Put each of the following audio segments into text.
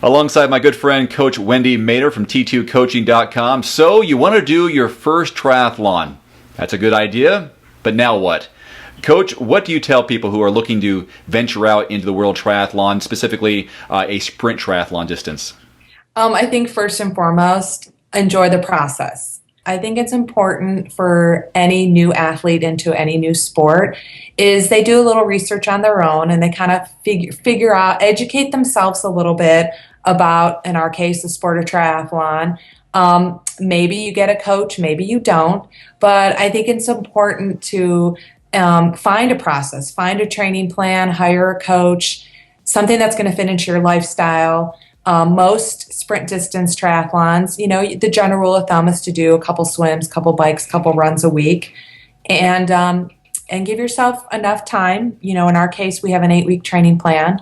alongside my good friend, Coach Wendy Mader from T2Coaching.com. So you want to do your first triathlon. That's a good idea, but now what? Coach, what do you tell people who are looking to venture out into the world triathlon, specifically a sprint triathlon distance? I think first and foremost, enjoy the process. I think it's important for any new athlete into any new sport is they do a little research on their own and they kind of figure out, educate themselves a little bit about, in our case, the sport of triathlon. Maybe you get a coach, maybe you don't, but I think it's important to find a process, find a training plan, hire a coach, something that's going to fit into your lifestyle. Most sprint distance triathlons, the general rule of thumb is to do a couple swims, couple bikes, couple runs a week, and give yourself enough time. In our case, we have an 8-week training plan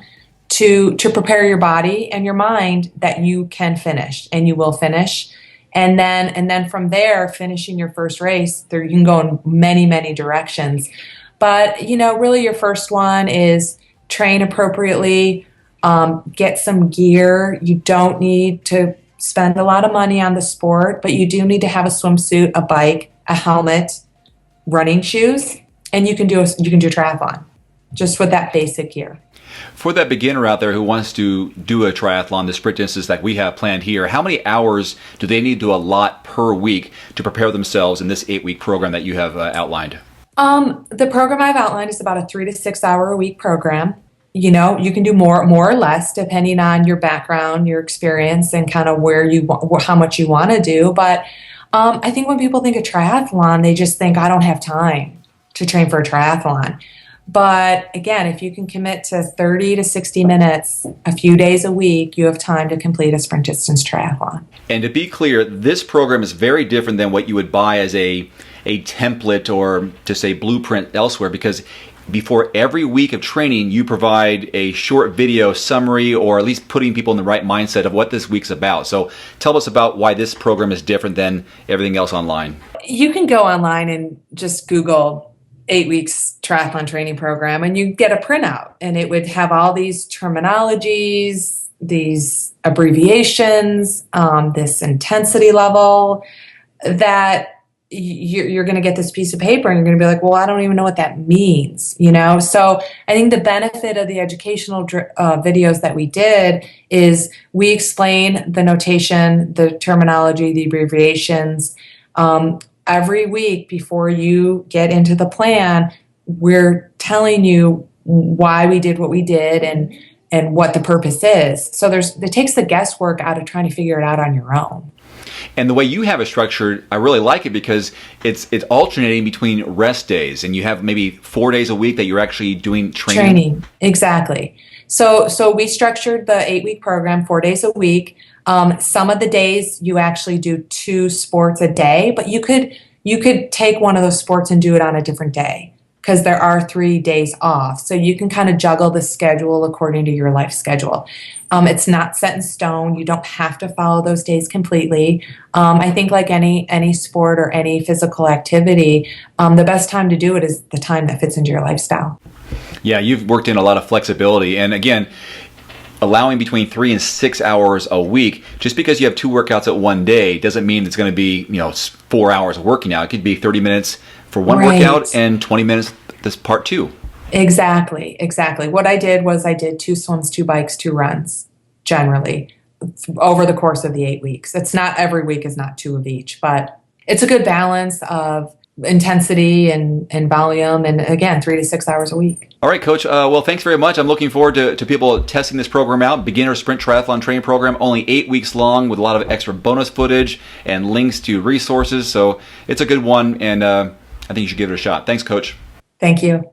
to prepare your body and your mind that you can finish and you will finish. And then from there, finishing your first race, you can go in many, many directions. But, really your first one is train appropriately, get some gear. You don't need to spend a lot of money on the sport, but you do need to have a swimsuit, a bike, a helmet, running shoes, and you can do triathlon just with that basic gear. For that beginner out there who wants to do a triathlon, the sprint distance that we have planned here, how many hours do they need to allot per week to prepare themselves in this 8-week program that you have outlined? The program I've outlined is about a 3 to 6 hour a week program. You can do more or less depending on your background, your experience, and kind of how much you want to do. But I think when people think of triathlon, they just think, I don't have time to train for a triathlon. But again, if you can commit to 30 to 60 minutes, a few days a week, you have time to complete a sprint distance triathlon. And to be clear, this program is very different than what you would buy as a template or to say blueprint elsewhere, because before every week of training, you provide a short video summary or at least putting people in the right mindset of what this week's about. So tell us about why this program is different than everything else online. You can go online and just Google 8 weeks triathlon training program and you get a printout and it would have all these terminologies, these abbreviations, this intensity level that you're going to get this piece of paper and you're going to be like, well, I don't even know what that means, So I think the benefit of the educational videos that we did is we explain the notation, the terminology, the abbreviations. Every week before you get into the plan, we're telling you why we did what we did and what the purpose is. So it takes the guesswork out of trying to figure it out on your own. And the way you have it structured, I really like it because it's alternating between rest days, and you have maybe 4 days a week that you're actually doing training. Exactly. So we structured the 8-week program 4 days a week. Some of the days you actually do 2 sports a day, but you could take one of those sports and do it on a different day because there are 3 days off. So you can kind of juggle the schedule according to your life schedule. It's not set in stone. You don't have to follow those days completely. I think like any sport or any physical activity, the best time to do it is the time that fits into your lifestyle. Yeah, you've worked in a lot of flexibility. And again, allowing between 3 and 6 hours a week, just because you have 2 workouts at one day doesn't mean it's going to be 4 hours of working out. It could be 30 minutes for one workout and 20 minutes this part 2. Exactly. What I did was I did 2 swims, 2 bikes, 2 runs, generally, over the course of the 8 weeks. It's not every week is not 2 of each, but it's a good balance of intensity and volume, and again, 3 to 6 hours a week. All right, Coach. Well, thanks very much. I'm looking forward to people testing this program out. Beginner Sprint Triathlon Training Program, only 8 weeks long with a lot of extra bonus footage and links to resources. So it's a good one, and I think you should give it a shot. Thanks, Coach. Thank you.